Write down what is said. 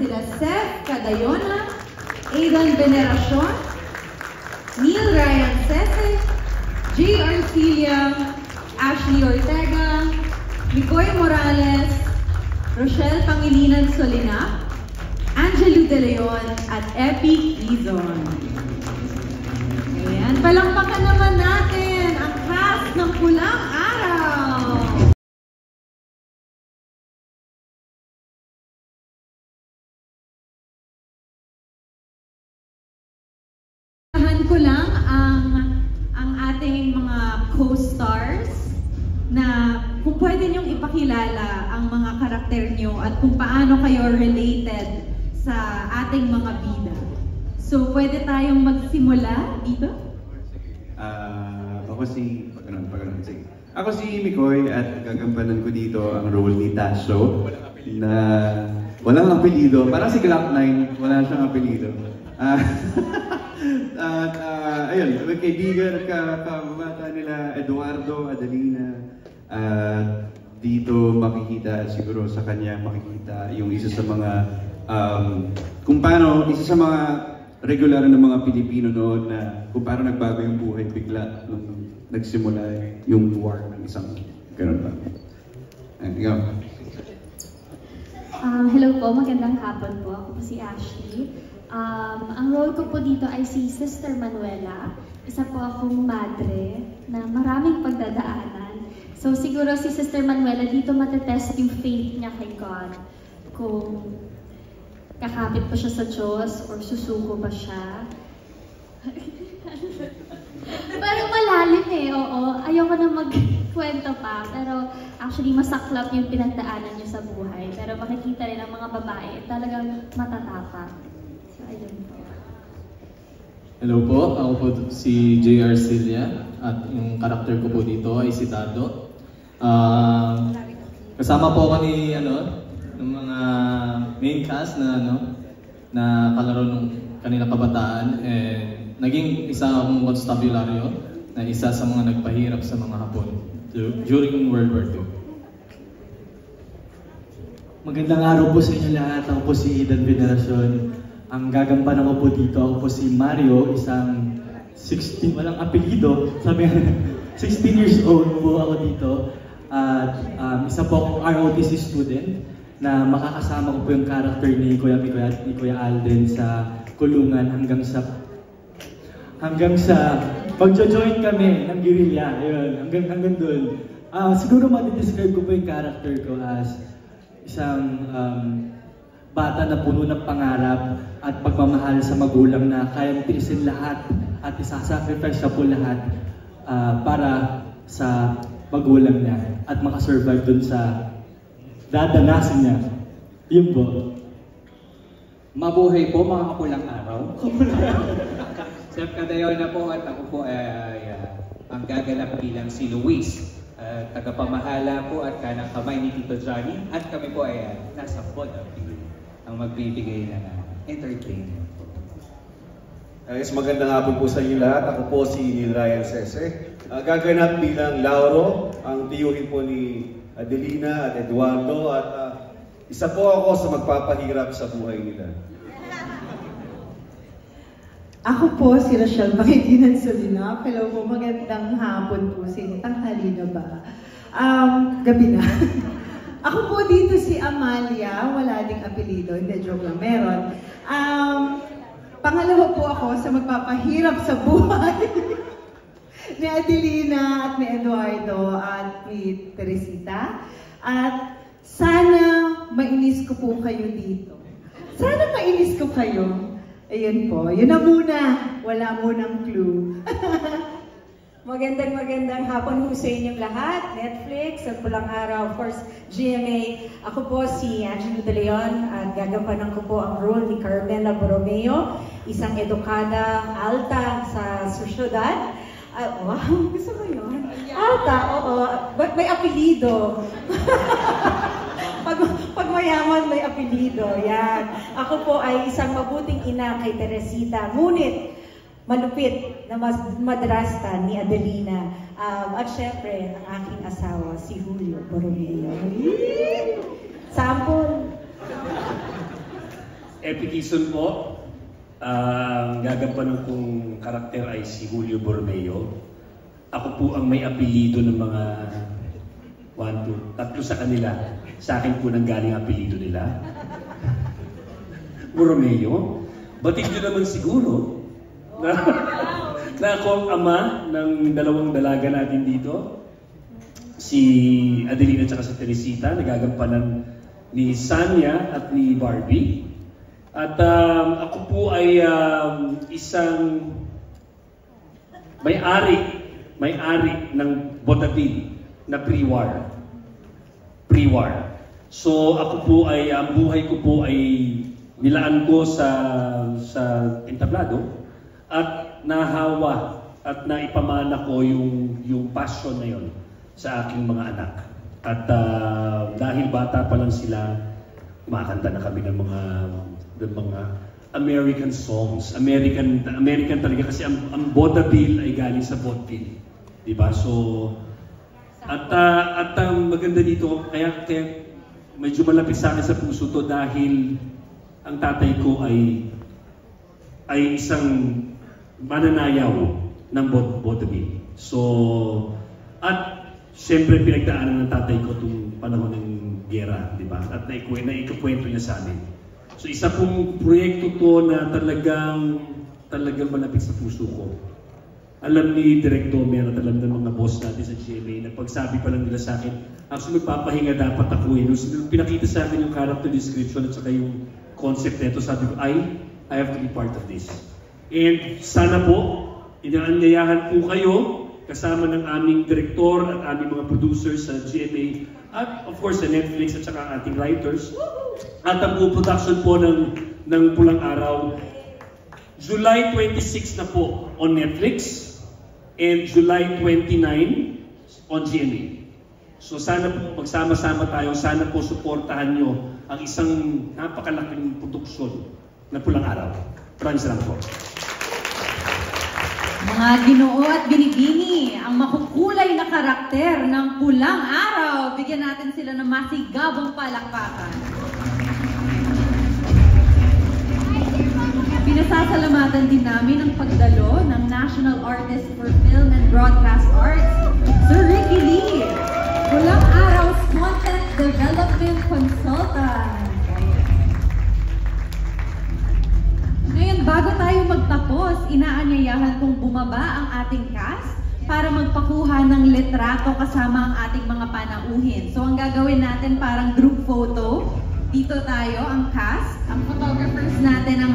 sila Seth Cadayona, Aidan Veneracion, Neil Ryan Sese, J. Arcilia, Ashley Ortega, Nicoy Morales, Rochelle Pangilinan Solina, Angelo De Leon, at Epi Quizon. Ayan, palakpakan naman natin ang cast ng Pulang Araw! Ko lang ang ating mga co-stars na kung pwede niyong ipakilala ang mga karakter niyo at kung paano kayo related sa ating mga bida. So, pwede tayong magsimula dito? Ako si Mikoy at gagampanan ko dito ang role ni Tasho na walang apelido. Parang si Glock9, wala siyang apelido. At ayun, may kaibigan at kababata nila Eduardo, Adelina. Dito makikita siguro sa kanya makikita yung isa sa mga kung paano isa sa mga regular na mga Pilipino noon na kung paano nagbago yung buhay bigla nung nagsimula yung war ng isang ganun ba. Hello po, magandang hapon po. Ako po si Ashley. Ang role ko po dito ay si Sister Manuela. Isa po akong madre na maraming pagdadaanan. So siguro si Sister Manuela dito matetest yung faith niya kay God. Kung kakapit pa siya sa Diyos or susuko pa siya. Pero malalim oo. Ayoko na magkwento pa. Pero actually masaklap yung pinagdaanan niya sa buhay. Pero makikita rin ang mga babae talagang matatapang. Hello po, ako po si J. Arcilia at yung karakter ko po dito ay si Dado. Kasama po ako ni ng mga main cast na kalaro ng kanilang kabataan, and naging isa akong konstabularyo na isa sa mga nagpahirap sa mga Hapon during World War II. Magandang araw po sa inyo lahat. Ako po si Aidan Veneracion. Ang gagampanan ko po dito, ako po si Mario, isang 16, walang apelido, 16 years old po ako dito. At isa po akong ROTC student na makakasama ko po yung character ni Kuya Mikoy at ni Kuya Alden sa kulungan hanggang sa magjo-join kami ng guerrilla. Ayun, hanggang doon. Siguro ma-describe ko po yung character ko as isang bata na puno ng pangarap at pagmamahal sa magulang na kayang tiisin lahat at isasacrifice siya po lahat para sa magulang niya at makasurvive dun sa dadanasin niya. Yun po. Mabuhay po mga kapulang araw. Seth Cadayona po at ako po ay ang gaganap bilang si Luis. Tagapamahala po at kanang kamay ni Tito Johnny, at kami po ay nasa pod ang magbibigay ng entertainment. Guys, magandang hapon po sa inyo lahat. Ako po si Neil Ryan Sese. Gaganap bilang Lauro, ang tiyuhin po ni Adelina at Eduardo, at isa po ako sa magpapahirap sa buhay nila. Ako po si Rochelle Pangilinan Solina. Hello po, magandang hapon po sa inyo. Tanghali na ba? Gabi na. Ako po dito si Amalia, wala ding apelido, hindi, joke lang, meron. Pangalawa po ako sa magpapahirap sa buhay ni Adelina at ni Eduardo at ni Teresita. At sana mainis ko po kayo dito. Sana mainis ko kayo. Ayun po, yun na muna. Wala munang clue. Magandang hapon po sa inyong lahat. Netflix, at Pulang Araw, of course, GMA. Ako po si Angelo De Leon at gagampanan ko po ang role ni Carmela Borromeo, isang edukada alta sa syudad. Wow, gusto mo yun? Alta, oo. But may apelido. Pag mayaman, may apelido. Yan. Ako po ay isang mabuting ina kay Teresita. Ngunit, malupit na madrasta ni Adelina. At syempre, ang aking asawa, si Julio Borromeo. Sample. Epikison po. Ang gagampanan kong karakter ay si Julio Borromeo. Ako po ang may apelido ng mga 3 sa kanila. Sa akin po nang galing apelido nila. Borromeo. Batid nyo naman siguro na ako ang ama ng 2 dalaga natin dito. Si Adelina at si Teresita, nagagampanan ni Sanya at ni Barbie. At ako po ay isang may-ari ng Botabil na pre-war. So ako po ay, ang buhay ko po ay nilaan ko sa entablado at nahawa at naipamana ko yung passion na yon sa aking mga anak. At dahil bata pa lang sila, kumakanta na kami ng mga American songs. American talaga kasi ang vaudeville ay galing sa vaudeville. Diba? So, at maganda dito, kaya medyo malapit sa akin sa puso to dahil ang tatay ko ay isang mananayaw ng vaudeville. So, at siyempre pinagdaanan ng tatay ko itong panahon ng gera, di ba? At naikukwento niya sa amin. So isa pong proyekto to na talagang malapit sa puso ko. Alam ni Direk Domer at alam ng mga boss natin sa GMA na pagsabi pa lang nila sa akin, actually magpapahinga dapat ako eh. Nung pinakita sa akin yung character description at saka yung concept nito, sabi ko, I have to be part of this. And sana po, inaanyayahan po kayo kasama ng aming direktor at aming mga producers sa GMA at of course sa Netflix at saka ang ating writers. At ang production po ng Pulang Araw, July 26 na po on Netflix and July 29 on GMA. So sana po magsama-sama tayo, sana po suportahan nyo ang isang napakalaking produksyon na Pulang Araw. Maraming salamat po. Mga Ginoo at Binibini, ang makukulay na karakter ng Pulang Araw. Bigyan natin sila ng masigabong palakpakan. Pinasasalamatan din namin ang pagdalo ng National Artist for Film and Broadcast Arts, Sir Ricky Lee, Pulang Araw's Content Development Consultant. Ngayon, bago tayo magtapos, inaanyayahan kong bumaba ang ating cast para magpakuha ng litrato kasama ang ating mga panauhin. So, ang gagawin natin parang group photo. Dito tayo, ang cast, ang photographers natin, ang